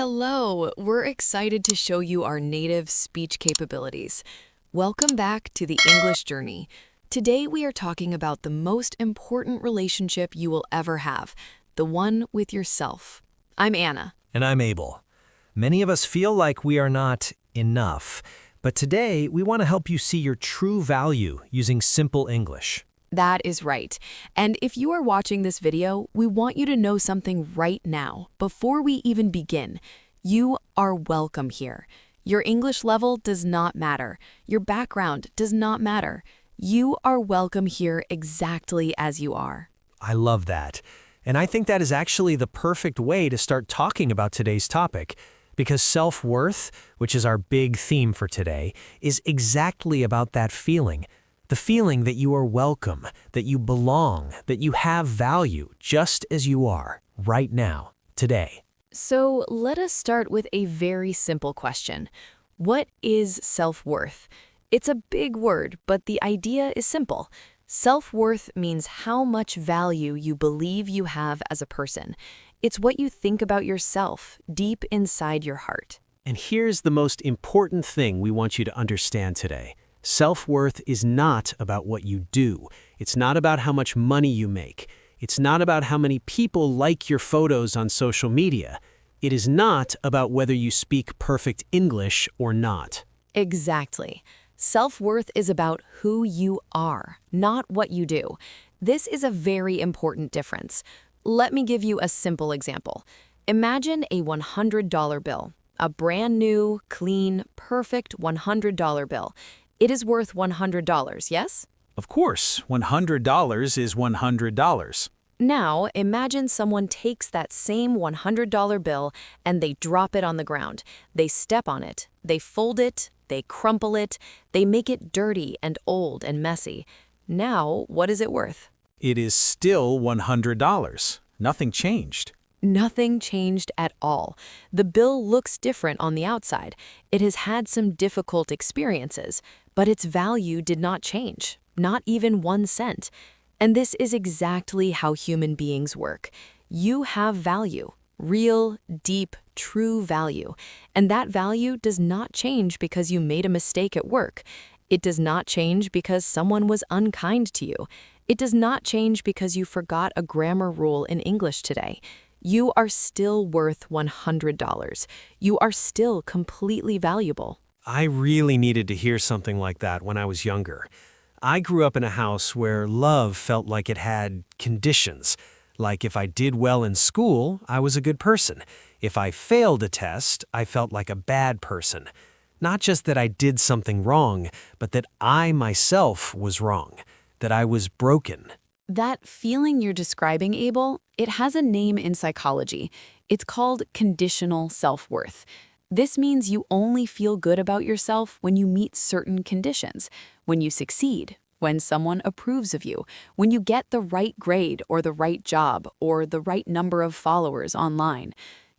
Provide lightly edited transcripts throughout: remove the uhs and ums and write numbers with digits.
Hello, we're excited to show you our native speech capabilities. Welcome back to the English journey. Today we are talking about the most important relationship you will ever have, the one with yourself. I'm Anna. And I'm Abel. Many of us feel like we are not enough, but today we want to help you see your true value using simple English. That is right. And if you are watching this video, we want you to know something right now, before we even begin. You are welcome here. Your English level does not matter. Your background does not matter. You are welcome here exactly as you are. I love that. And I think that is actually the perfect way to start talking about today's topic, because self-worth, which is our big theme for today, is exactly about that feeling. The feeling that you are welcome, that you belong, that you have value just as you are, right now, today. So let us start with a very simple question. What is self-worth? It's a big word, but the idea is simple. Self-worth means how much value you believe you have as a person. It's what you think about yourself, deep inside your heart. And here's the most important thing we want you to understand today. Self-worth is not about what you do. It's not about how much money you make. It's not about how many people like your photos on social media. It is not about whether you speak perfect English or not. Exactly. Self-worth is about who you are, not what you do. This is a very important difference. Let me give you a simple example. Imagine a $100 bill, a brand new, clean, perfect $100 bill. It is worth $100, yes? Of course, $100 is $100. Now, imagine someone takes that same $100 bill and they drop it on the ground. They step on it, they fold it, they crumple it, they make it dirty and old and messy. Now, what is it worth? It is still $100. Nothing changed. Nothing changed at all. The bill looks different on the outside. It has had some difficult experiences, but its value did not change, not even 1 cent. And this is exactly how human beings work. You have value, real, deep, true value. And that value does not change because you made a mistake at work. It does not change because someone was unkind to you. It does not change because you forgot a grammar rule in English today. You are still worth $100. You are still completely valuable. I really needed to hear something like that when I was younger. I grew up in a house where love felt like it had conditions. Like if I did well in school, I was a good person. If I failed a test, I felt like a bad person. Not just that I did something wrong, but that I myself was wrong, that I was broken. That feeling you're describing, Abel, it has a name in psychology. It's called conditional self-worth. This means you only feel good about yourself when you meet certain conditions, when you succeed, when someone approves of you, when you get the right grade or the right job or the right number of followers online.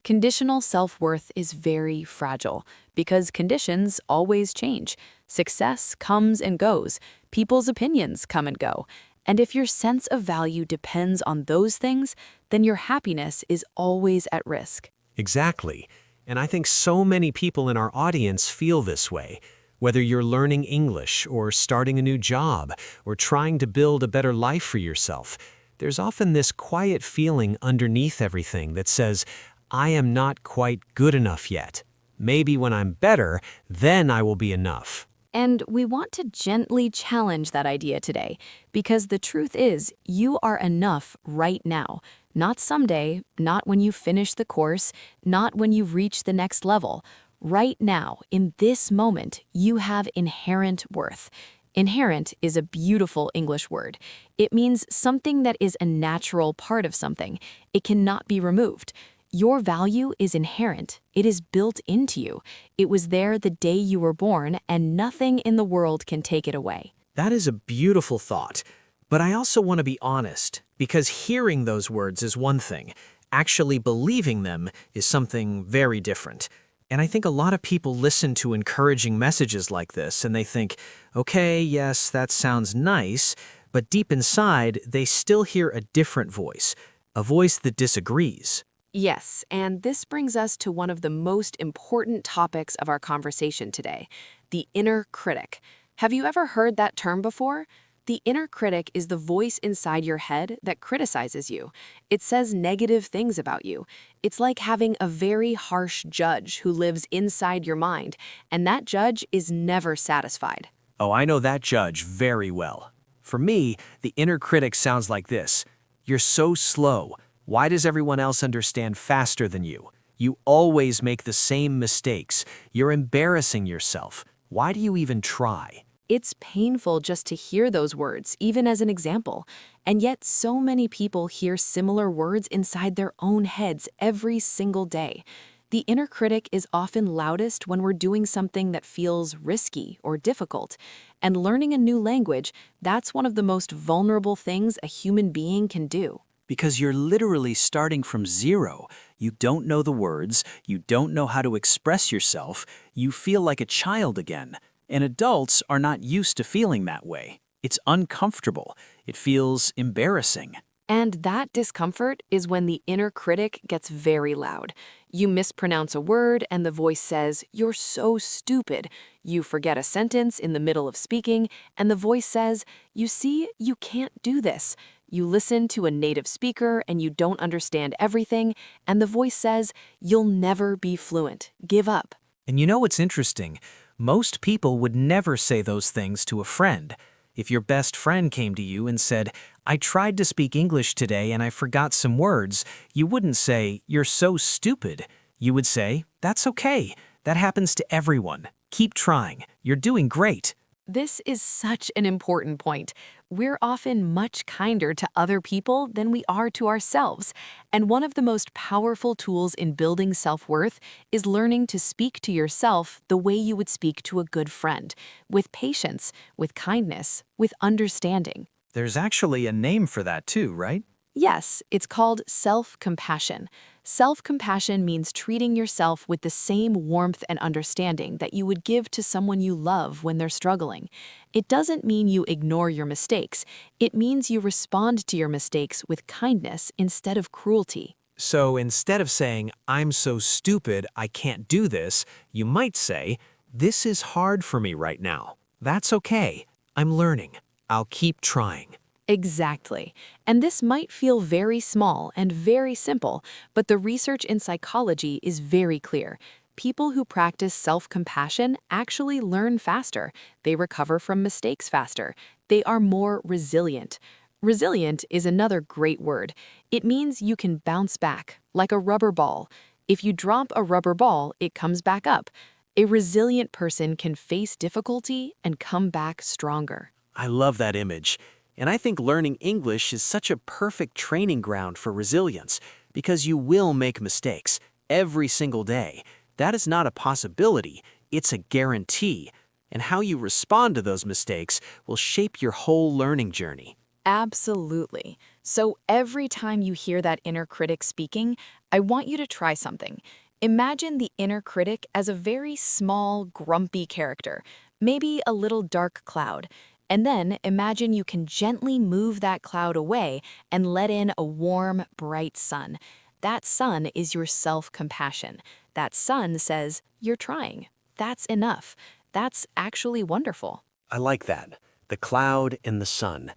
Conditional self-worth is very fragile because conditions always change. Success comes and goes. People's opinions come and go. And if your sense of value depends on those things, then your happiness is always at risk. Exactly. And I think so many people in our audience feel this way. Whether you're learning English or starting a new job or trying to build a better life for yourself, there's often this quiet feeling underneath everything that says, I am not quite good enough yet. Maybe when I'm better, then I will be enough. And we want to gently challenge that idea today, because the truth is, you are enough right now. Not someday, not when you finish the course, not when you reach the next level. Right now, in this moment, you have inherent worth. Inherent is a beautiful English word. It means something that is a natural part of something. It cannot be removed. Your value is inherent. It is built into you. It was there the day you were born, and nothing in the world can take it away. That is a beautiful thought. But I also want to be honest, because hearing those words is one thing. Actually believing them is something very different. And I think a lot of people listen to encouraging messages like this and they think, okay, yes, that sounds nice, but deep inside, they still hear a different voice, a voice that disagrees. Yes, and this brings us to one of the most important topics of our conversation today, the inner critic. Have you ever heard that term before? The inner critic is the voice inside your head that criticizes you. It says negative things about you. It's like having a very harsh judge who lives inside your mind, and that judge is never satisfied. Oh, I know that judge very well. For me, the inner critic sounds like this. You're so slow. Why does everyone else understand faster than you? You always make the same mistakes. You're embarrassing yourself. Why do you even try? It's painful just to hear those words, even as an example. And yet so many people hear similar words inside their own heads every single day. The inner critic is often loudest when we're doing something that feels risky or difficult. And learning a new language, that's one of the most vulnerable things a human being can do. Because you're literally starting from zero. You don't know the words, you don't know how to express yourself, you feel like a child again. And adults are not used to feeling that way. It's uncomfortable. It feels embarrassing. And that discomfort is when the inner critic gets very loud. You mispronounce a word and the voice says, "You're so stupid." You forget a sentence in the middle of speaking and the voice says, "You see, you can't do this." You listen to a native speaker and you don't understand everything, and the voice says, "You'll never be fluent. Give up." And you know what's interesting? Most people would never say those things to a friend. If your best friend came to you and said, "I tried to speak English today and I forgot some words," you wouldn't say, "You're so stupid." You would say, "That's okay. That happens to everyone. Keep trying. You're doing great." This is such an important point. We're often much kinder to other people than we are to ourselves. And one of the most powerful tools in building self-worth is learning to speak to yourself the way you would speak to a good friend, with patience, with kindness, with understanding. There's actually a name for that too, right? Yes, it's called self-compassion. Self-compassion means treating yourself with the same warmth and understanding that you would give to someone you love when they're struggling. It doesn't mean you ignore your mistakes. It means you respond to your mistakes with kindness instead of cruelty. So instead of saying, "I'm so stupid, I can't do this," you might say, "This is hard for me right now. That's okay. I'm learning. I'll keep trying." Exactly. And this might feel very small and very simple, but the research in psychology is very clear. People who practice self-compassion actually learn faster. They recover from mistakes faster. They are more resilient. Resilient is another great word. It means you can bounce back, like a rubber ball. If you drop a rubber ball, it comes back up. A resilient person can face difficulty and come back stronger. I love that image. And I think learning English is such a perfect training ground for resilience because you will make mistakes every single day. That is not a possibility, it's a guarantee. And how you respond to those mistakes will shape your whole learning journey. Absolutely. So every time you hear that inner critic speaking, I want you to try something. Imagine the inner critic as a very small, grumpy character, maybe a little dark cloud. And then imagine you can gently move that cloud away and let in a warm, bright sun. That sun is your self-compassion. That sun says, "You're trying. That's enough. That's actually wonderful." I like that. The cloud and the sun.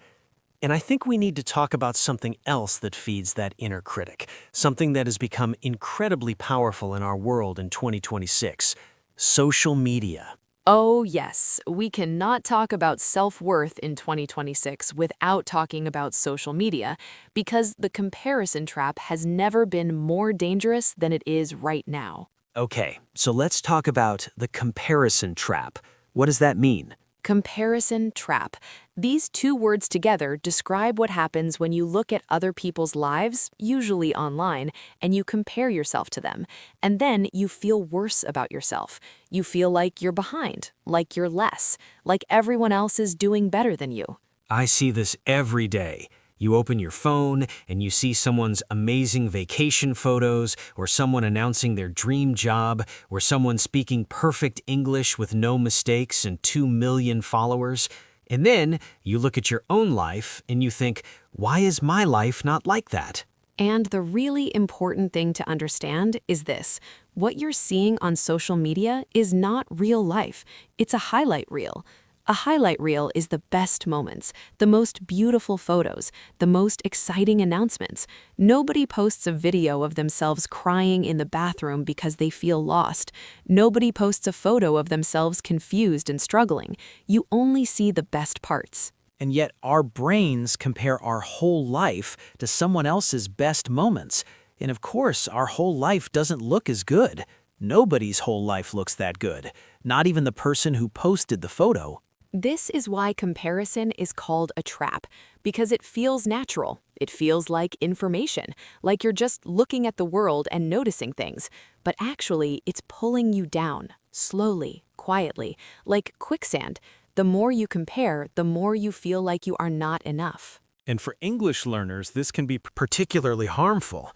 And I think we need to talk about something else that feeds that inner critic, something that has become incredibly powerful in our world in 2026, social media. Oh, yes. We cannot talk about self-worth in 2026 without talking about social media because the comparison trap has never been more dangerous than it is right now. Okay, so let's talk about the comparison trap. What does that mean? Comparison trap. These two words together describe what happens when you look at other people's lives, usually online, and you compare yourself to them. And then you feel worse about yourself. You feel like you're behind, like you're less, like everyone else is doing better than you. I see this every day. You open your phone and you see someone's amazing vacation photos, or someone announcing their dream job, or someone speaking perfect English with no mistakes and 2 million followers. And then you look at your own life and you think, why is my life not like that? And the really important thing to understand is this. What you're seeing on social media is not real life. It's a highlight reel. A highlight reel is the best moments, the most beautiful photos, the most exciting announcements. Nobody posts a video of themselves crying in the bathroom because they feel lost. Nobody posts a photo of themselves confused and struggling. You only see the best parts. And yet our brains compare our whole life to someone else's best moments. And of course, our whole life doesn't look as good. Nobody's whole life looks that good, not even the person who posted the photo. This is why comparison is called a trap, because it feels natural. It feels like information, like you're just looking at the world and noticing things. But actually, it's pulling you down, slowly, quietly, like quicksand. The more you compare, the more you feel like you are not enough. And for English learners, this can be particularly harmful.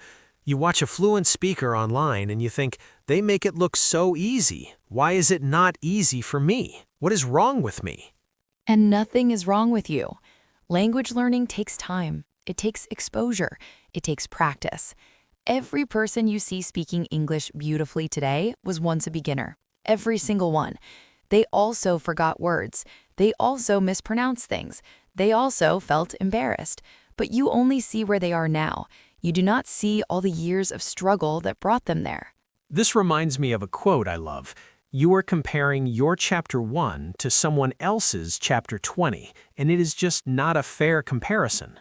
You watch a fluent speaker online and you think, they make it look so easy. Why is it not easy for me? What is wrong with me? And nothing is wrong with you. Language learning takes time. It takes exposure. It takes practice. Every person you see speaking English beautifully today was once a beginner. Every single one. They also forgot words. They also mispronounced things. They also felt embarrassed. But you only see where they are now. You do not see all the years of struggle that brought them there. This reminds me of a quote I love. You are comparing your chapter 1 to someone else's chapter 20, and it is just not a fair comparison.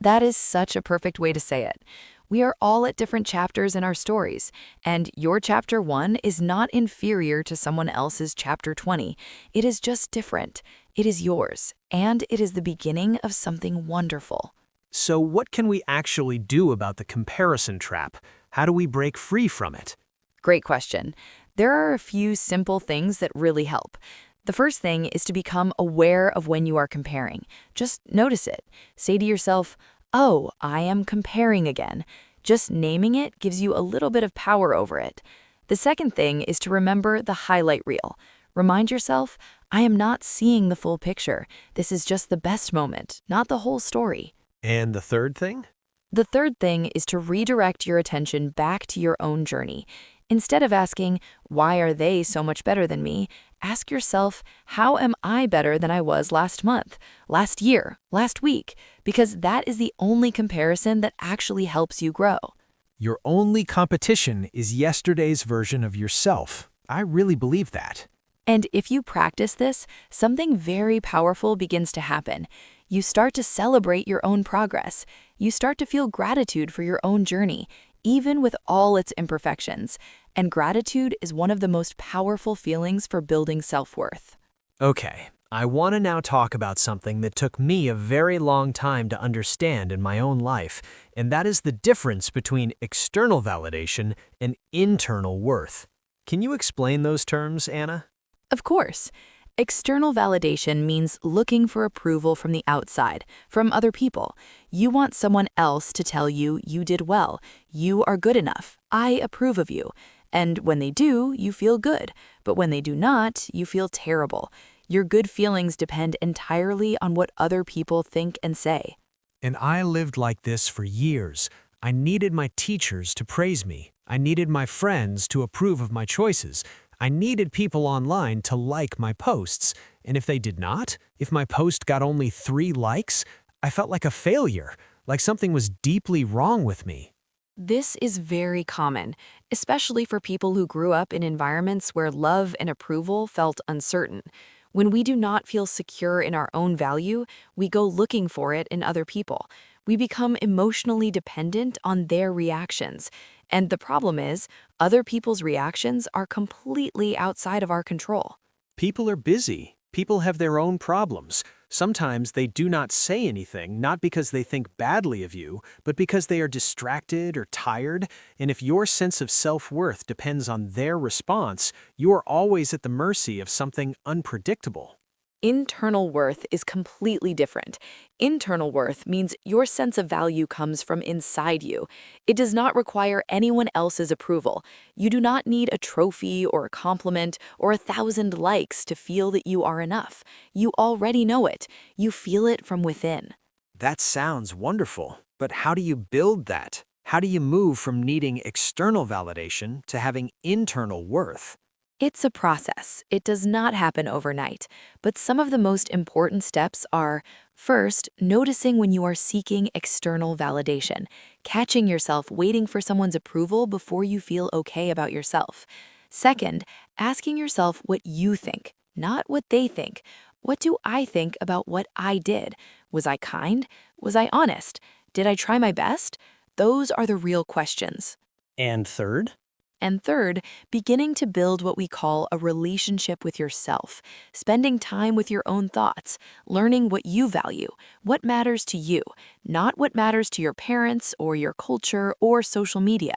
That is such a perfect way to say it. We are all at different chapters in our stories, and your chapter 1 is not inferior to someone else's chapter 20. It is just different. It is yours, and it is the beginning of something wonderful. So what can we actually do about the comparison trap? How do we break free from it? Great question. There are a few simple things that really help. The first thing is to become aware of when you are comparing. Just notice it. Say to yourself, oh, I am comparing again. Just naming it gives you a little bit of power over it. The second thing is to remember the highlight reel. Remind yourself, I am not seeing the full picture. This is just the best moment, not the whole story. And the third thing? The third thing is to redirect your attention back to your own journey. Instead of asking, why are they so much better than me? Ask yourself, how am I better than I was last month, last year, last week? Because that is the only comparison that actually helps you grow. Your only competition is yesterday's version of yourself. I really believe that. And if you practice this, something very powerful begins to happen. You start to celebrate your own progress. You start to feel gratitude for your own journey, even with all its imperfections. And gratitude is one of the most powerful feelings for building self-worth. Okay, I want to now talk about something that took me a very long time to understand in my own life, and that is the difference between external validation and internal worth. Can you explain those terms, Anna? Of course. External validation means looking for approval from the outside, from other people. You want someone else to tell you you did well, you are good enough, I approve of you. And when they do, you feel good. But when they do not, you feel terrible. Your good feelings depend entirely on what other people think and say. And I lived like this for years. I needed my teachers to praise me. I needed my friends to approve of my choices. I needed people online to like my posts. And if they did not, if my post got only 3 likes, I felt like a failure, like something was deeply wrong with me. This is very common, especially for people who grew up in environments where love and approval felt uncertain. When we do not feel secure in our own value, we go looking for it in other people. We become emotionally dependent on their reactions. And the problem is, other people's reactions are completely outside of our control. People are busy. People have their own problems. Sometimes they do not say anything, not because they think badly of you, but because they are distracted or tired. And if your sense of self-worth depends on their response, you are always at the mercy of something unpredictable. Internal worth is completely different. Internal worth means your sense of value comes from inside you. It does not require anyone else's approval. You do not need a trophy or a compliment or 1,000 likes to feel that you are enough. You already know it. You feel it from within. That sounds wonderful, but how do you build that? How do you move from needing external validation to having internal worth? It's a process. It does not happen overnight. But some of the most important steps are first, noticing when you are seeking external validation, catching yourself waiting for someone's approval before you feel okay about yourself. Second, asking yourself what you think, not what they think. What do I think about what I did? Was I kind? Was I honest? Did I try my best? Those are the real questions. And third? And third, beginning to build what we call a relationship with yourself, spending time with your own thoughts, learning what you value, what matters to you, not what matters to your parents or your culture or social media.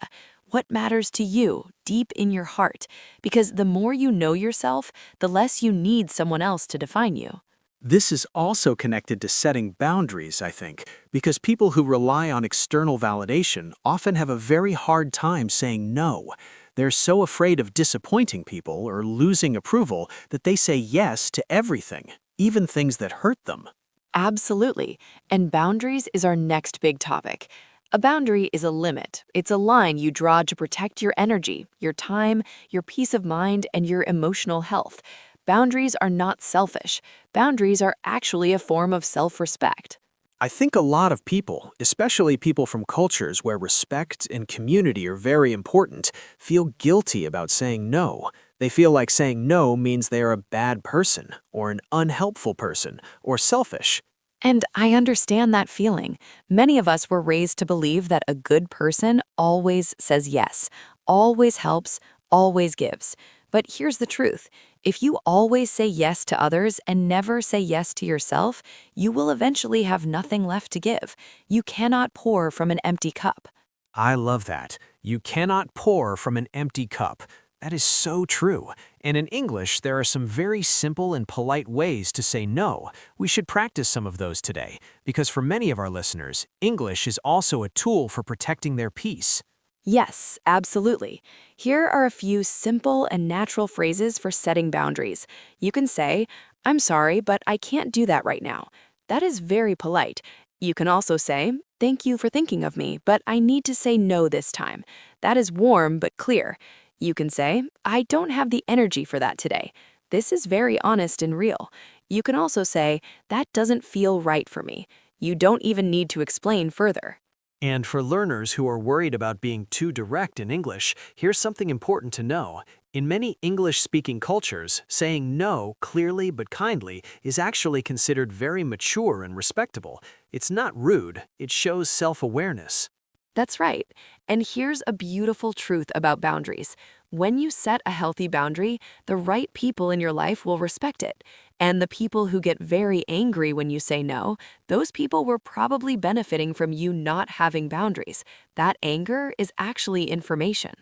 What matters to you, deep in your heart, because the more you know yourself, the less you need someone else to define you. This is also connected to setting boundaries, I think, because people who rely on external validation often have a very hard time saying no. They're so afraid of disappointing people or losing approval that they say yes to everything, even things that hurt them. Absolutely. And boundaries is our next big topic. A boundary is a limit. It's a line you draw to protect your energy, your time, your peace of mind, and your emotional health. Boundaries are not selfish. Boundaries are actually a form of self-respect. I think a lot of people, especially people from cultures where respect and community are very important, feel guilty about saying no. They feel like saying no means they are a bad person, or an unhelpful person, or selfish. And I understand that feeling. Many of us were raised to believe that a good person always says yes, always helps, always gives. But here's the truth. If you always say yes to others and never say yes to yourself, you will eventually have nothing left to give. You cannot pour from an empty cup. I love that. You cannot pour from an empty cup. That is so true. And in English, there are some very simple and polite ways to say no. We should practice some of those today, because for many of our listeners, English is also a tool for protecting their peace. Yes, absolutely. Here are a few simple and natural phrases for setting boundaries. You can say, "I'm sorry, but I can't do that right now." That is very polite. You can also say, "Thank you for thinking of me, but I need to say no this time." That is warm but clear. You can say, "I don't have the energy for that today." This is very honest and real. You can also say, "That doesn't feel right for me." You don't even need to explain further. And for learners who are worried about being too direct in English, here's something important to know. In many English-speaking cultures, saying no clearly but kindly is actually considered very mature and respectable. It's not rude, it shows self-awareness. That's right. And here's a beautiful truth about boundaries. When you set a healthy boundary, the right people in your life will respect it. And the people who get very angry when you say no, those people were probably benefiting from you not having boundaries. That anger is actually information.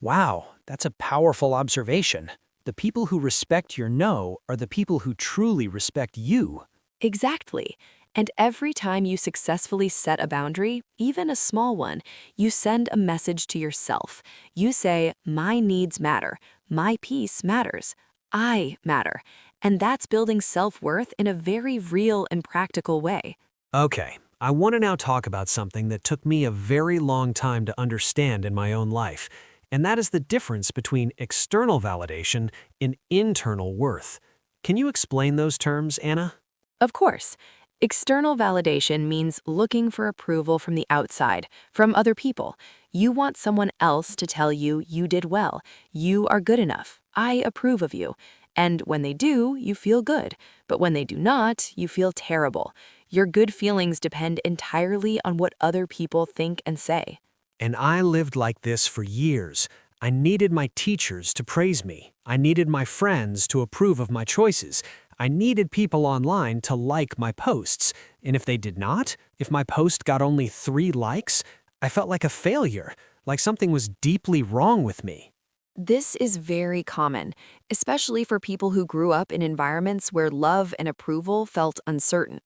Wow, that's a powerful observation. The people who respect your no are the people who truly respect you. Exactly. And every time you successfully set a boundary, even a small one, you send a message to yourself. You say, "My needs matter. My peace matters. I matter." And that's building self-worth in a very real and practical way. Okay, I want to now talk about something that took me a very long time to understand in my own life, and that is the difference between external validation and internal worth. Can you explain those terms, Anna? Of course, external validation means looking for approval from the outside, from other people. You want someone else to tell you you did well, you are good enough, I approve of you. And when they do, you feel good. But when they do not, you feel terrible. Your good feelings depend entirely on what other people think and say. And I lived like this for years. I needed my teachers to praise me. I needed my friends to approve of my choices. I needed people online to like my posts. And if they did not, if my post got only 3 likes, I felt like a failure, like something was deeply wrong with me. This is very common, especially for people who grew up in environments where love and approval felt uncertain.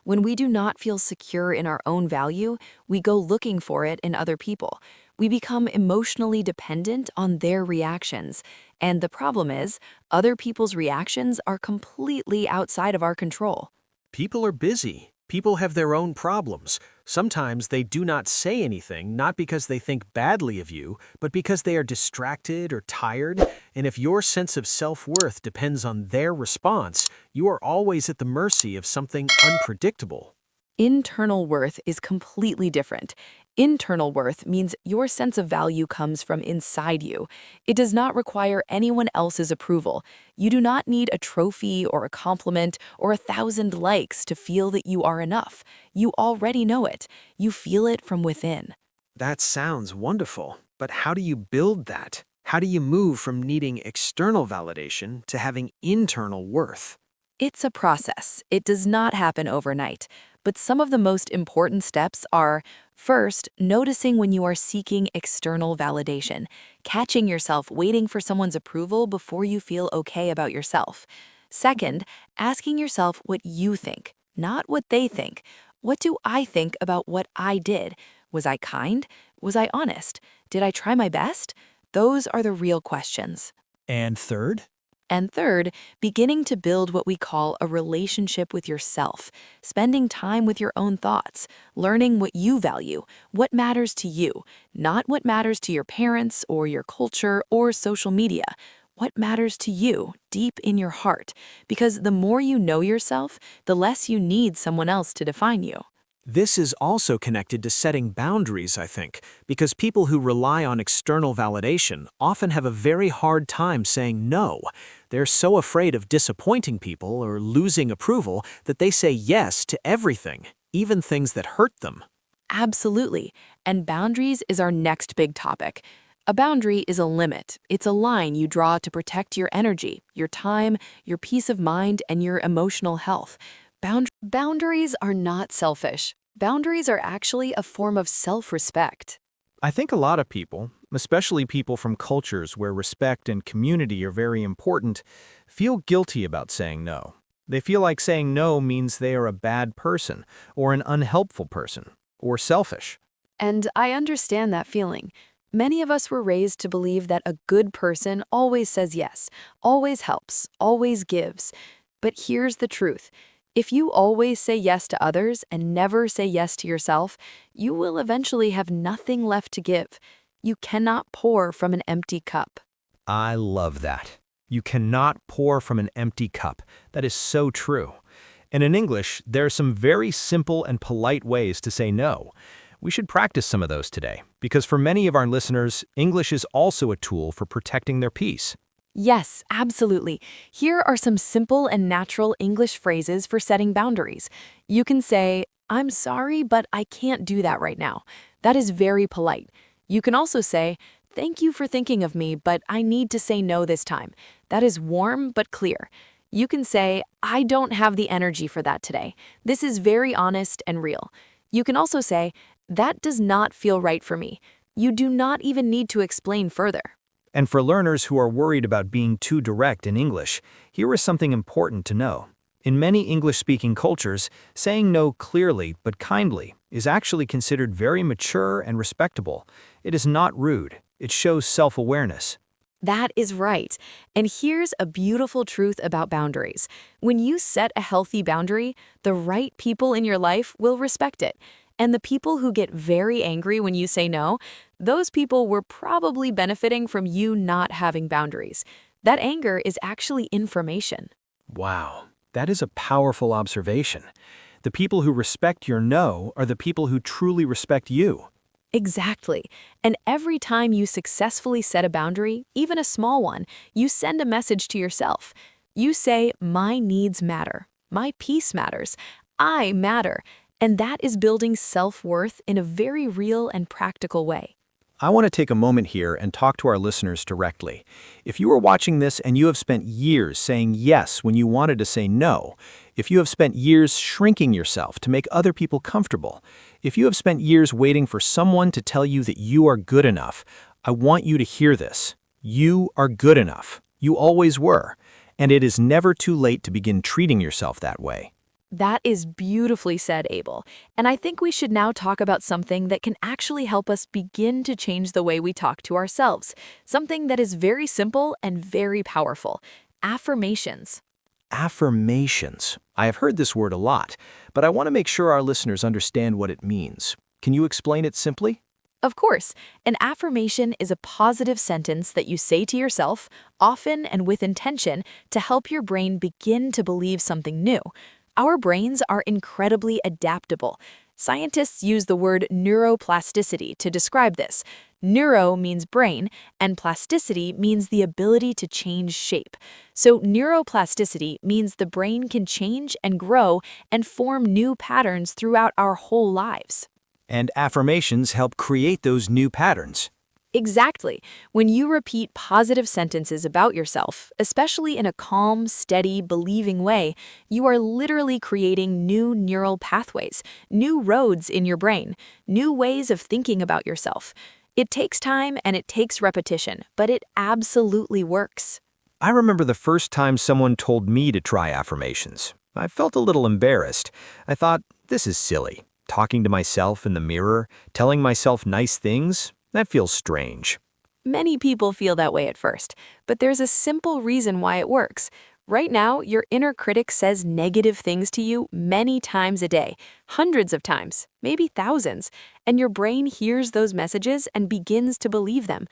When we do not feel secure in our own value, we go looking for it in other people. We become emotionally dependent on their reactions. And the problem is, other people's reactions are completely outside of our control. People are busy. People have their own problems. Sometimes they do not say anything, not because they think badly of you, but because they are distracted or tired, and if your sense of self-worth depends on their response, you are always at the mercy of something unpredictable. Internal worth is completely different. Internal worth means your sense of value comes from inside you. It does not require anyone else's approval. You do not need a trophy or a compliment or 1,000 likes to feel that you are enough. You already know it. You feel it from within. That sounds wonderful, but how do you build that? How do you move from needing external validation to having internal worth? It's a process. It does not happen overnight. But some of the most important steps are, first, noticing when you are seeking external validation, catching yourself waiting for someone's approval before you feel okay about yourself. Second, asking yourself what you think, not what they think. What do I think about what I did? Was I kind? Was I honest? Did I try my best? Those are the real questions. And third, And third, beginning to build what we call a relationship with yourself, spending time with your own thoughts, learning what you value, what matters to you, not what matters to your parents or your culture or social media, what matters to you deep in your heart, because the more you know yourself, the less you need someone else to define you. This is also connected to setting boundaries, I think, because people who rely on external validation often have a very hard time saying no. They're so afraid of disappointing people or losing approval that they say yes to everything, even things that hurt them. Absolutely. And boundaries is our next big topic. A boundary is a limit. It's a line you draw to protect your energy, your time, your peace of mind, and your emotional health. Boundaries are not selfish. Boundaries are actually a form of self-respect. I think a lot of people, especially people from cultures where respect and community are very important, feel guilty about saying no. They feel like saying no means they are a bad person, or an unhelpful person, or selfish. And I understand that feeling. Many of us were raised to believe that a good person always says yes, always helps, always gives. But here's the truth. If you always say yes to others and never say yes to yourself, you will eventually have nothing left to give. You cannot pour from an empty cup. I love that. You cannot pour from an empty cup. That is so true. And in English, there are some very simple and polite ways to say no. We should practice some of those today, because for many of our listeners, English is also a tool for protecting their peace. Yes, absolutely. Here are some simple and natural English phrases for setting boundaries. You can say, "I'm sorry, but I can't do that right now." That is very polite. You can also say, "Thank you for thinking of me, but I need to say no this time." That is warm but clear. You can say, "I don't have the energy for that today." This is very honest and real. You can also say, "That does not feel right for me." You do not even need to explain further. And for learners who are worried about being too direct in English, here is something important to know. In many English-speaking cultures, saying no clearly but kindly is actually considered very mature and respectable. It is not rude. It shows self-awareness. That is right. And here's a beautiful truth about boundaries. When you set a healthy boundary, the right people in your life will respect it. And the people who get very angry when you say no, those people were probably benefiting from you not having boundaries. That anger is actually information. Wow, that is a powerful observation. The people who respect your no are the people who truly respect you. Exactly. And every time you successfully set a boundary, even a small one, you send a message to yourself. You say, "My needs matter. My peace matters. I matter." And that is building self-worth in a very real and practical way. I want to take a moment here and talk to our listeners directly. If you are watching this and you have spent years saying yes when you wanted to say no, if you have spent years shrinking yourself to make other people comfortable, if you have spent years waiting for someone to tell you that you are good enough, I want you to hear this. You are good enough. You always were. And it is never too late to begin treating yourself that way. That is beautifully said, Abel. And I think we should now talk about something that can actually help us begin to change the way we talk to ourselves. Something that is very simple and very powerful. Affirmations. Affirmations. I have heard this word a lot, but I want to make sure our listeners understand what it means. Can you explain it simply? Of course, an affirmation is a positive sentence that you say to yourself, often and with intention, to help your brain begin to believe something new. Our brains are incredibly adaptable. Scientists use the word neuroplasticity to describe this. Neuro means brain, and plasticity means the ability to change shape. So neuroplasticity means the brain can change and grow and form new patterns throughout our whole lives. And affirmations help create those new patterns. Exactly. When you repeat positive sentences about yourself, especially in a calm, steady, believing way, you are literally creating new neural pathways, new roads in your brain, new ways of thinking about yourself. It takes time and it takes repetition, but it absolutely works. I remember the first time someone told me to try affirmations. I felt a little embarrassed. I thought, this is silly. Talking to myself in the mirror, telling myself nice things, that feels strange. Many people feel that way at first, but there's a simple reason why it works. Right now, your inner critic says negative things to you many times a day, hundreds of times, maybe thousands, and your brain hears those messages and begins to believe them.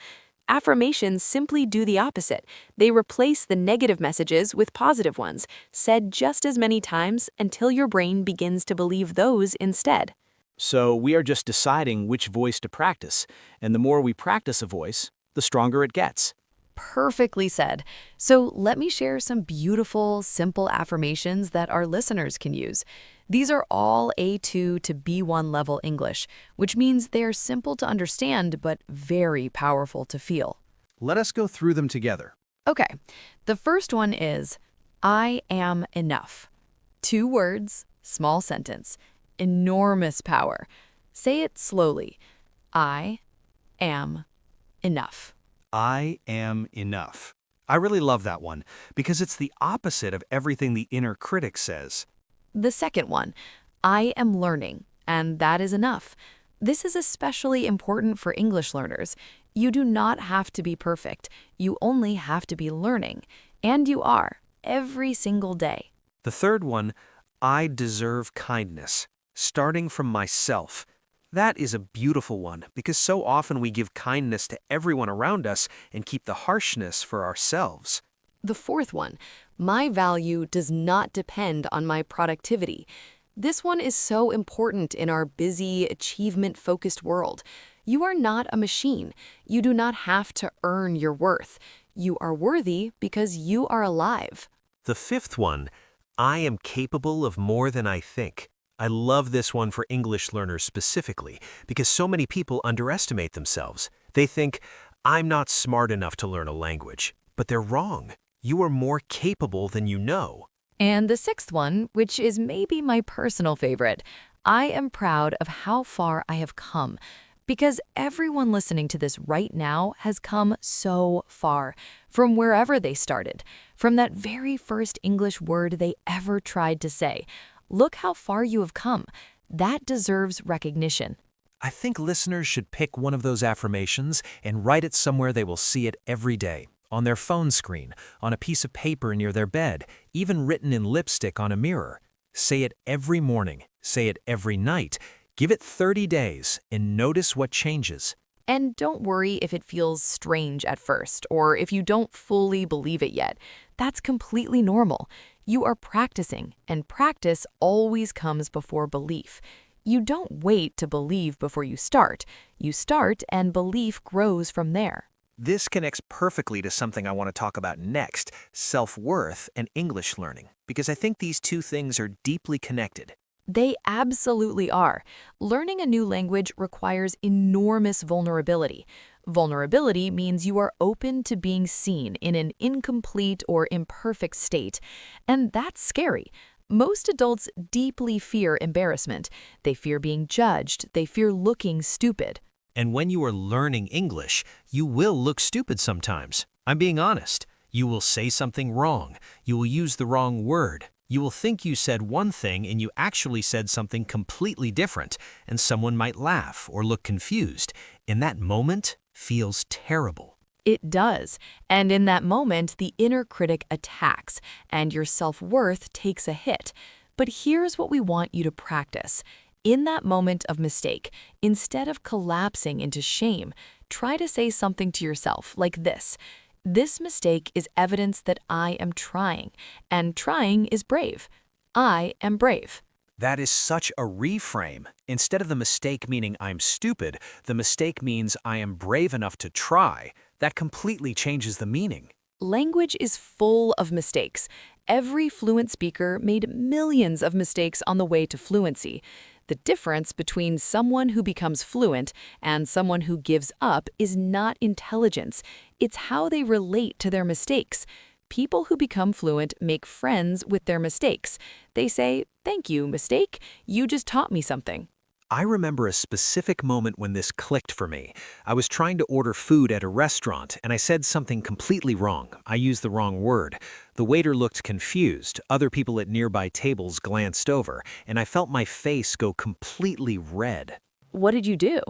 Affirmations simply do the opposite. They replace the negative messages with positive ones, said just as many times until your brain begins to believe those instead. So we are just deciding which voice to practice, and the more we practice a voice, the stronger it gets. Perfectly said. So let me share some beautiful, simple affirmations that our listeners can use. These are all A2 to B1 level English, which means they are simple to understand but very powerful to feel. Let us go through them together. Okay, the first one is, I am enough. 2 words, small sentence, enormous power. Say it slowly. I am enough. I am enough. I really love that one because it's the opposite of everything the inner critic says. The second one, I am learning, and that is enough. This is especially important for English learners. You do not have to be perfect. You only have to be learning. And you are, every single day. The third one, I deserve kindness, starting from myself. That is a beautiful one because so often we give kindness to everyone around us and keep the harshness for ourselves. The fourth one, my value does not depend on my productivity. This one is so important in our busy, achievement-focused world. You are not a machine. You do not have to earn your worth. You are worthy because you are alive. The fifth one, I am capable of more than I think. I love this one for English learners specifically because so many people underestimate themselves. They think, I'm not smart enough to learn a language. But they're wrong. You are more capable than you know. And the sixth one, which is maybe my personal favorite, I am proud of how far I have come. Because everyone listening to this right now has come so far, from wherever they started, from that very first English word they ever tried to say. Look how far you have come. That deserves recognition. I think listeners should pick one of those affirmations and write it somewhere they will see it every day. On their phone screen, on a piece of paper near their bed, even written in lipstick on a mirror. Say it every morning. Say it every night. Give it 30 days and notice what changes. And don't worry if it feels strange at first, or if you don't fully believe it yet. That's completely normal. You are practicing, and practice always comes before belief. You don't wait to believe before you start. You start, and belief grows from there. This connects perfectly to something I want to talk about next, self-worth and English learning, because I think these two things are deeply connected. They absolutely are. Learning a new language requires enormous vulnerability. Vulnerability means you are open to being seen in an incomplete or imperfect state, and that's scary. Most adults deeply fear embarrassment. They fear being judged. They fear looking stupid. And when you are learning English, you will look stupid sometimes. I'm being honest. You will say something wrong. You will use the wrong word. You will think you said one thing and you actually said something completely different, and someone might laugh or look confused. And that moment feels terrible. It does. And in that moment, the inner critic attacks, and your self-worth takes a hit. But here's what we want you to practice. In that moment of mistake, instead of collapsing into shame, try to say something to yourself like this. This mistake is evidence that I am trying, and trying is brave. I am brave. That is such a reframe. Instead of the mistake meaning I'm stupid, the mistake means I am brave enough to try. That completely changes the meaning. Language is full of mistakes. Every fluent speaker made millions of mistakes on the way to fluency. The difference between someone who becomes fluent and someone who gives up is not intelligence. It's how they relate to their mistakes. People who become fluent make friends with their mistakes. They say, "Thank you, mistake. You just taught me something." I remember a specific moment when this clicked for me. I was trying to order food at a restaurant, and I said something completely wrong. I used the wrong word. The waiter looked confused. Other people at nearby tables glanced over, and I felt my face go completely red. What did you do?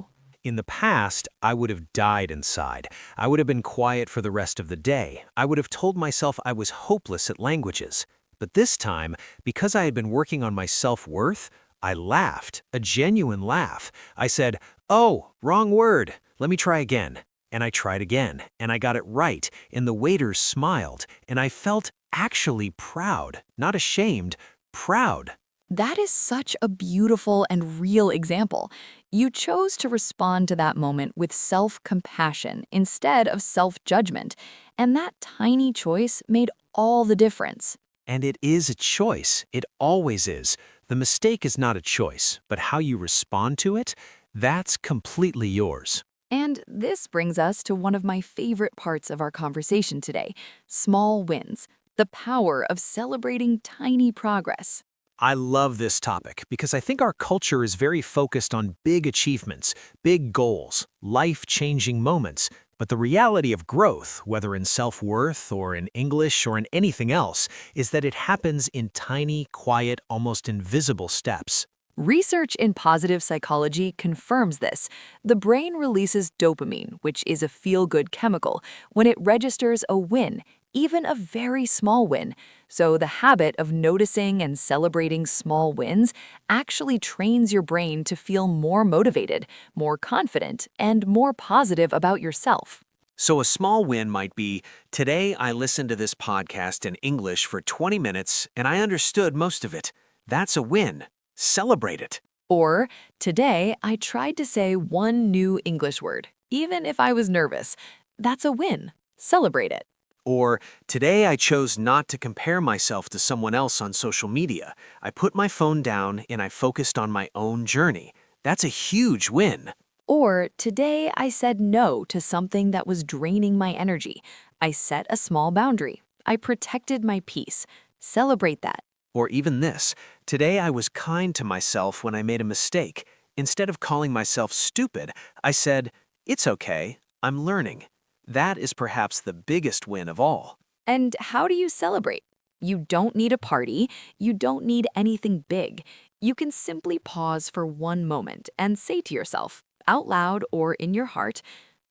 In the past, I would have died inside. I would have been quiet for the rest of the day. I would have told myself I was hopeless at languages. But this time, because I had been working on my self-worth, I laughed, a genuine laugh. I said, "Oh, wrong word. Let me try again." And I tried again, and I got it right, and the waiter smiled, and I felt actually proud, not ashamed, proud. That is such a beautiful and real example. You chose to respond to that moment with self-compassion instead of self-judgment, and that tiny choice made all the difference. And it is a choice. It always is. The mistake is not a choice, but how you respond to it, that's completely yours. And this brings us to one of my favorite parts of our conversation today, small wins, the power of celebrating tiny progress. I love this topic because I think our culture is very focused on big achievements, big goals, life-changing moments. But the reality of growth, whether in self-worth or in English or in anything else, is that it happens in tiny, quiet, almost invisible steps. Research in positive psychology confirms this. The brain releases dopamine, which is a feel-good chemical, when it registers a win, even a very small win. So the habit of noticing and celebrating small wins actually trains your brain to feel more motivated, more confident, and more positive about yourself. So a small win might be, today I listened to this podcast in English for 20 minutes and I understood most of it. That's a win. Celebrate it. Or, today I tried to say one new English word, even if I was nervous. That's a win. Celebrate it. Or, today I chose not to compare myself to someone else on social media. I put my phone down and I focused on my own journey. That's a huge win. Or, today I said no to something that was draining my energy. I set a small boundary. I protected my peace. Celebrate that. Or even this, today I was kind to myself when I made a mistake. Instead of calling myself stupid, I said, it's okay, I'm learning. That is perhaps the biggest win of all. And how do you celebrate? You don't need a party. You don't need anything big. You can simply pause for one moment and say to yourself, out loud or in your heart,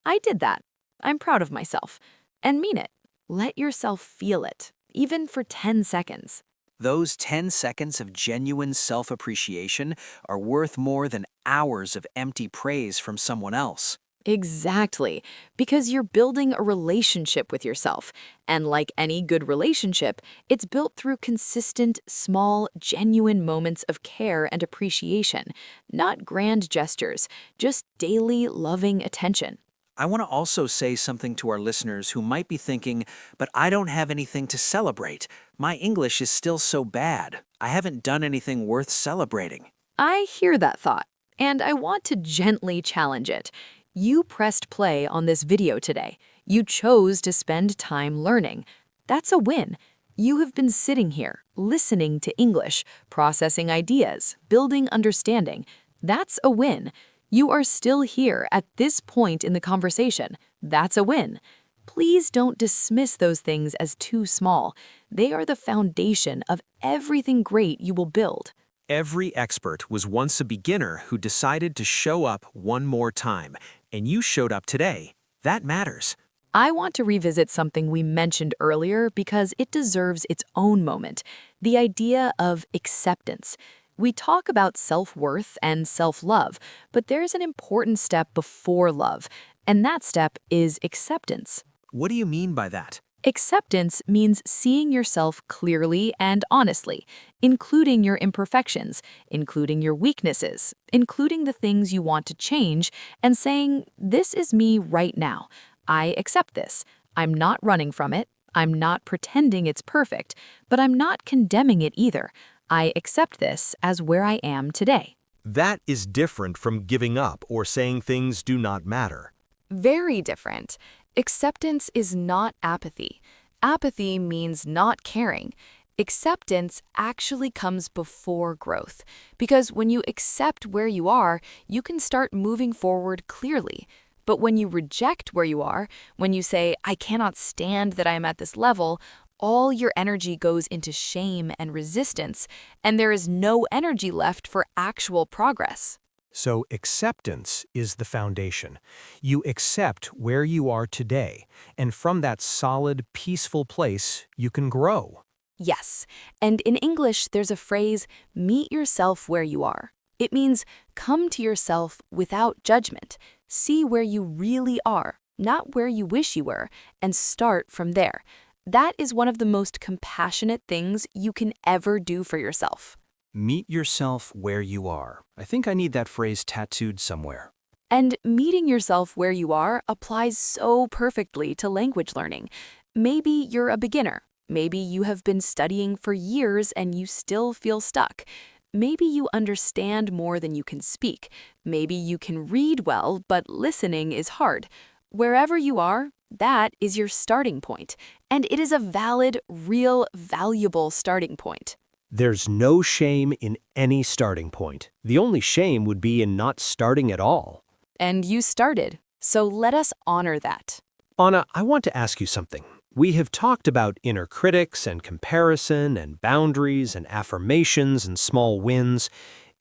I did that. I'm proud of myself. And mean it. Let yourself feel it, even for 10 seconds. Those 10 seconds of genuine self-appreciation are worth more than hours of empty praise from someone else. Exactly, because you're building a relationship with yourself. And like any good relationship, it's built through consistent, small, genuine moments of care and appreciation, not grand gestures, just daily, loving attention. I want to also say something to our listeners who might be thinking, but I don't have anything to celebrate. My English is still so bad. I haven't done anything worth celebrating. I hear that thought, and I want to gently challenge it. You pressed play on this video today. You chose to spend time learning. That's a win. You have been sitting here, listening to English, processing ideas, building understanding. That's a win. You are still here at this point in the conversation. That's a win. Please don't dismiss those things as too small. They are the foundation of everything great you will build. Every expert was once a beginner who decided to show up one more time, and you showed up today. That matters. I want to revisit something we mentioned earlier because it deserves its own moment, the idea of acceptance. We talk about self-worth and self-love, but there's an important step before love, and that step is acceptance. What do you mean by that? Acceptance means seeing yourself clearly and honestly, including your imperfections, including your weaknesses, including the things you want to change, and saying, "This is me right now. I accept this. I'm not running from it. I'm not pretending it's perfect, but I'm not condemning it either. I accept this as where I am today." That is different from giving up or saying things do not matter. Very different. Acceptance is not apathy. Apathy means not caring. Acceptance actually comes before growth, because when you accept where you are, you can start moving forward clearly. But when you reject where you are, when you say, "I cannot stand that I am at this level," all your energy goes into shame and resistance, and there is no energy left for actual progress. So acceptance is the foundation. You accept where you are today, and from that solid, peaceful place, you can grow. Yes, and in English, there's a phrase, "meet yourself where you are." It means come to yourself without judgment. See where you really are, not where you wish you were, and start from there. That is one of the most compassionate things you can ever do for yourself. Meet yourself where you are. I think I need that phrase tattooed somewhere. And meeting yourself where you are applies so perfectly to language learning. Maybe you're a beginner. Maybe you have been studying for years and you still feel stuck. Maybe you understand more than you can speak. Maybe you can read well, but listening is hard. Wherever you are, that is your starting point. And it is a valid, real, valuable starting point. There's no shame in any starting point. The only shame would be in not starting at all. And you started, so let us honor that. Anna, I want to ask you something. We have talked about inner critics and comparison and boundaries and affirmations and small wins.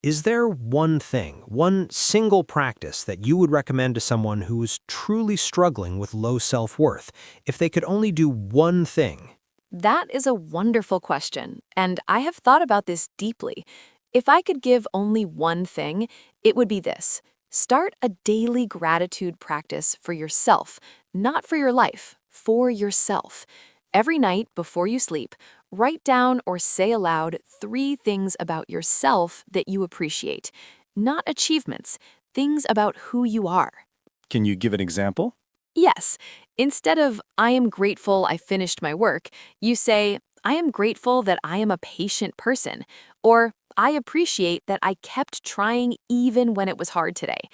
Is there one thing, one single practice that you would recommend to someone who is truly struggling with low self-worth, if they could only do one thing? That is a wonderful question, and I have thought about this deeply. If I could give only one thing, it would be this. Start a daily gratitude practice for yourself, not for your life, for yourself. Every night before you sleep, write down or say aloud 3 things about yourself that you appreciate. Not achievements, things about who you are. Can you give an example? Yes, instead of "I am grateful I finished my work," you say, "I am grateful that I am a patient person," or "I appreciate that I kept trying even when it was hard today,"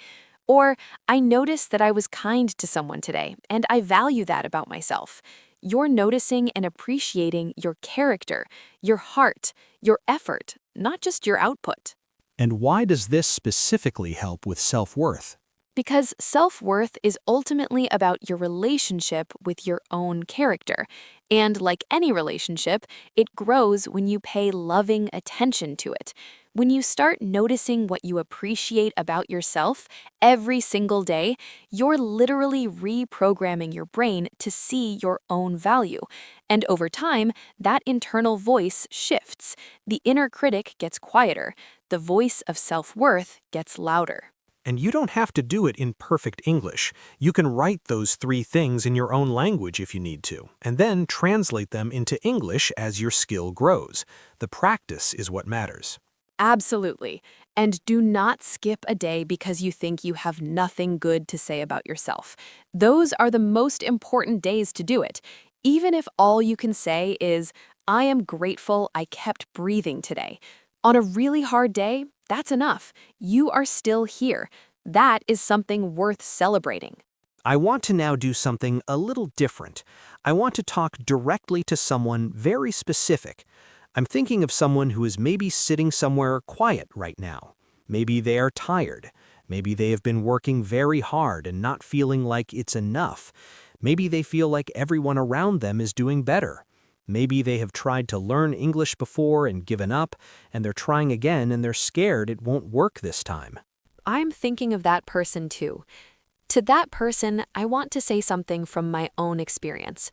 or "I noticed that I was kind to someone today, and I value that about myself." You're noticing and appreciating your character, your heart, your effort, not just your output. And why does this specifically help with self-worth? Because self-worth is ultimately about your relationship with your own character. And like any relationship, it grows when you pay loving attention to it. When you start noticing what you appreciate about yourself every single day, you're literally reprogramming your brain to see your own value. And over time, that internal voice shifts. The inner critic gets quieter. The voice of self-worth gets louder. And you don't have to do it in perfect English. You can write those 3 things in your own language if you need to, and then translate them into English as your skill grows. The practice is what matters. Absolutely. And do not skip a day because you think you have nothing good to say about yourself. Those are the most important days to do it. Even if all you can say is, "I am grateful I kept breathing today." On a really hard day, that's enough. You are still here. That is something worth celebrating. I want to now do something a little different. I want to talk directly to someone very specific. I'm thinking of someone who is maybe sitting somewhere quiet right now. Maybe they are tired. Maybe they have been working very hard and not feeling like it's enough. Maybe they feel like everyone around them is doing better. Maybe they have tried to learn English before and given up, and they're trying again and they're scared it won't work this time. I'm thinking of that person too. To that person, I want to say something from my own experience.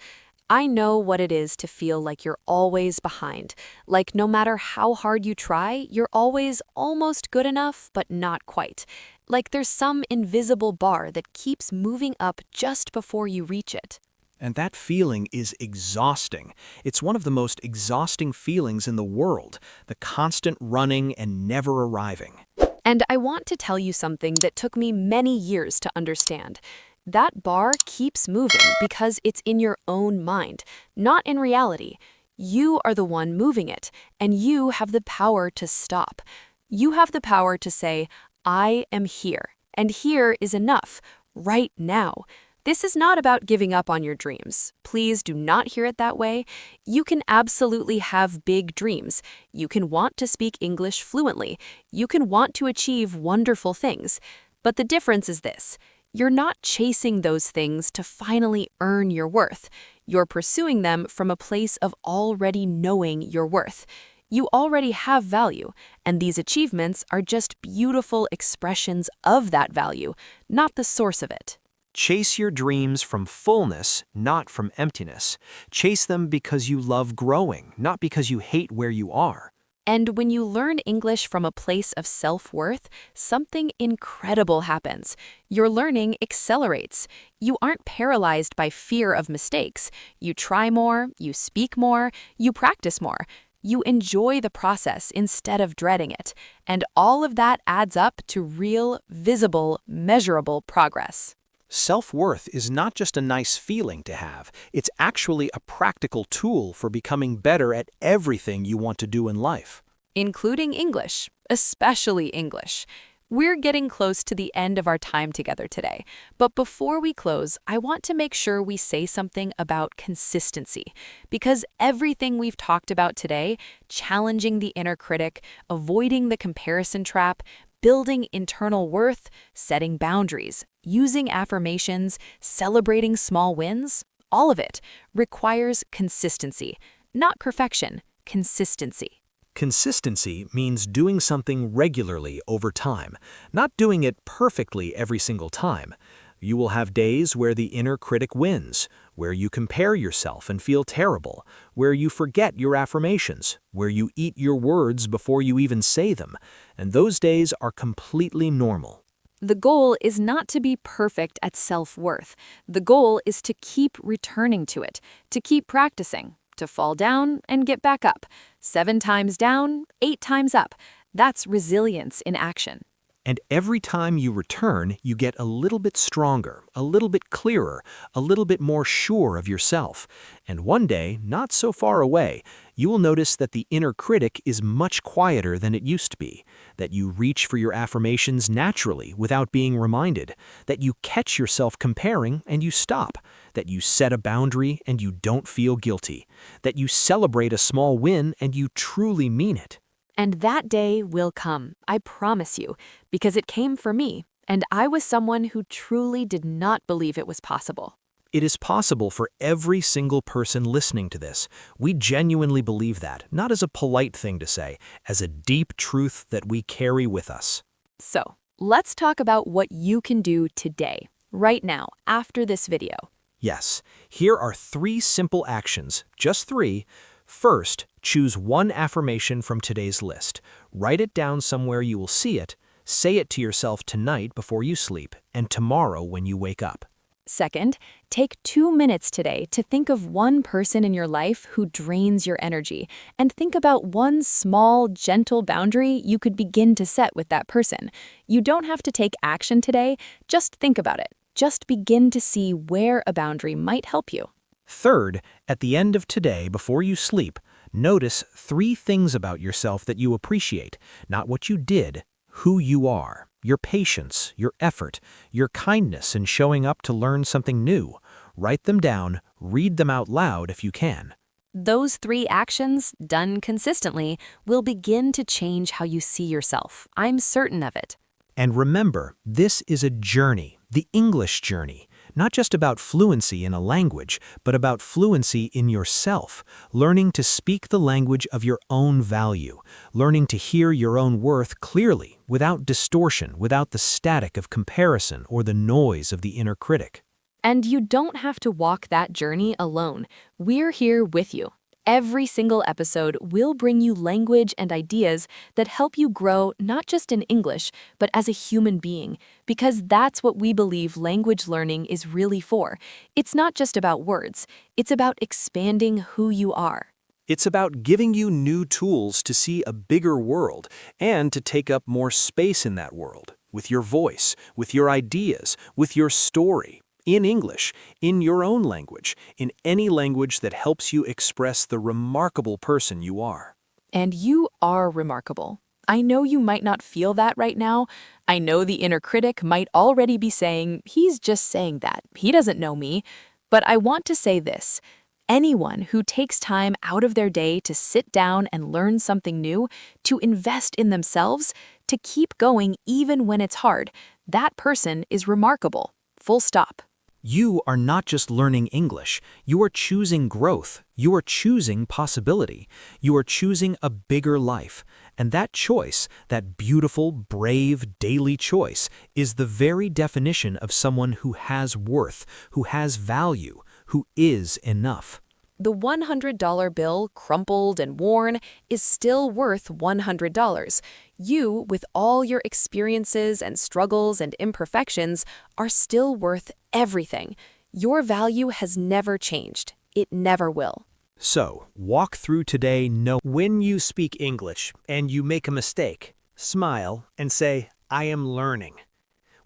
I know what it is to feel like you're always behind, like no matter how hard you try, you're always almost good enough, but not quite. Like there's some invisible bar that keeps moving up just before you reach it. And that feeling is exhausting. It's one of the most exhausting feelings in the world, the constant running and never arriving. And I want to tell you something that took me many years to understand. That bar keeps moving because it's in your own mind, not in reality. You are the one moving it, and you have the power to stop. You have the power to say, I am here, and here is enough, right now. This is not about giving up on your dreams. Please do not hear it that way. You can absolutely have big dreams. You can want to speak English fluently. You can want to achieve wonderful things. But the difference is this. You're not chasing those things to finally earn your worth. You're pursuing them from a place of already knowing your worth. You already have value, and these achievements are just beautiful expressions of that value, not the source of it. Chase your dreams from fullness, not from emptiness. Chase them because you love growing, not because you hate where you are. And when you learn English from a place of self-worth, something incredible happens. Your learning accelerates. You aren't paralyzed by fear of mistakes. You try more, you speak more, you practice more. You enjoy the process instead of dreading it. And all of that adds up to real, visible, measurable progress. Self-worth is not just a nice feeling to have. It's actually a practical tool for becoming better at everything you want to do in life. Including English, especially English. We're getting close to the end of our time together today, but before we close, I want to make sure we say something about consistency, because everything we've talked about today, challenging the inner critic, avoiding the comparison trap, building internal worth, setting boundaries, using affirmations, celebrating small wins, all of it requires consistency, not perfection, consistency. Consistency means doing something regularly over time, not doing it perfectly every single time. You will have days where the inner critic wins, where you compare yourself and feel terrible, where you forget your affirmations, where you eat your words before you even say them, and those days are completely normal. The goal is not to be perfect at self-worth. The goal is to keep returning to it, to keep practicing, to fall down and get back up. 7 times down, 8 times up. That's resilience in action. And every time you return, you get a little bit stronger, a little bit clearer, a little bit more sure of yourself. And one day, not so far away, you will notice that the inner critic is much quieter than it used to be, that you reach for your affirmations naturally without being reminded, that you catch yourself comparing and you stop, that you set a boundary and you don't feel guilty, that you celebrate a small win and you truly mean it. And that day will come, I promise you, because it came for me, and I was someone who truly did not believe it was possible. It is possible for every single person listening to this. We genuinely believe that, not as a polite thing to say, as a deep truth that we carry with us. So, let's talk about what you can do today, right now, after this video. Yes, here are 3 simple actions, just 3. First, choose one affirmation from today's list. Write it down somewhere you will see it. Say it to yourself tonight before you sleep and tomorrow when you wake up. Second, take 2 minutes today to think of one person in your life who drains your energy, and think about one small, gentle boundary you could begin to set with that person. You don't have to take action today, just think about it. Just begin to see where a boundary might help you. Third, at the end of today, before you sleep, notice 3 things about yourself that you appreciate, not what you did, who you are, your patience, your effort, your kindness in showing up to learn something new. Write them down, read them out loud if you can. Those 3 actions, done consistently, will begin to change how you see yourself. I'm certain of it. And remember, this is a journey, the English journey. Not just about fluency in a language, but about fluency in yourself, learning to speak the language of your own value, learning to hear your own worth clearly, without distortion, without the static of comparison or the noise of the inner critic. And you don't have to walk that journey alone. We're here with you. Every single episode will bring you language and ideas that help you grow not just in English, but as a human being, because that's what we believe language learning is really for. It's not just about words, it's about expanding who you are. It's about giving you new tools to see a bigger world and to take up more space in that world, with your voice, with your ideas, with your story. In English, in your own language, in any language that helps you express the remarkable person you are. And you are remarkable. I know you might not feel that right now. I know the inner critic might already be saying, he's just saying that. He doesn't know me. But I want to say this. Anyone who takes time out of their day to sit down and learn something new, to invest in themselves, to keep going even when it's hard, that person is remarkable. Full stop. You are not just learning English. You are choosing growth. You are choosing possibility. You are choosing a bigger life. And that choice, that beautiful, brave, daily choice, is the very definition of someone who has worth, who has value, who is enough. The $100 bill, crumpled and worn, is still worth $100. You, with all your experiences and struggles and imperfections, are still worth everything. Your value has never changed. It never will. So, walk through today knowing when you speak English and you make a mistake, smile and say, I am learning.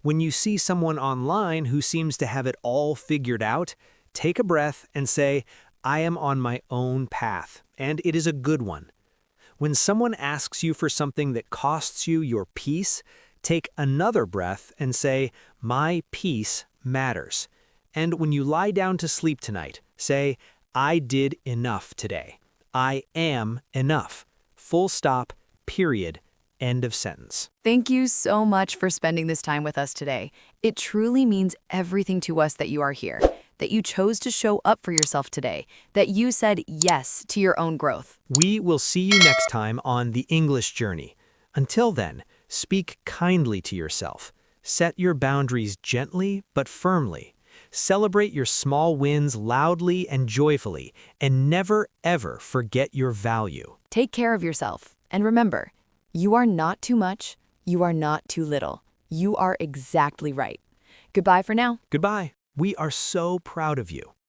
When you see someone online who seems to have it all figured out, take a breath and say, I am on my own path, and it is a good one. When someone asks you for something that costs you your peace, take another breath and say, my peace matters. And when you lie down to sleep tonight, say, I did enough today. I am enough. Full stop, period, end of sentence. Thank you so much for spending this time with us today. It truly means everything to us that you are here, that you chose to show up for yourself today, that you said yes to your own growth. We will see you next time on The English Journey. Until then, speak kindly to yourself. Set your boundaries gently but firmly. Celebrate your small wins loudly and joyfully, and never ever forget your value. Take care of yourself, and remember, you are not too much, you are not too little. You are exactly right. Goodbye for now. Goodbye. We are so proud of you.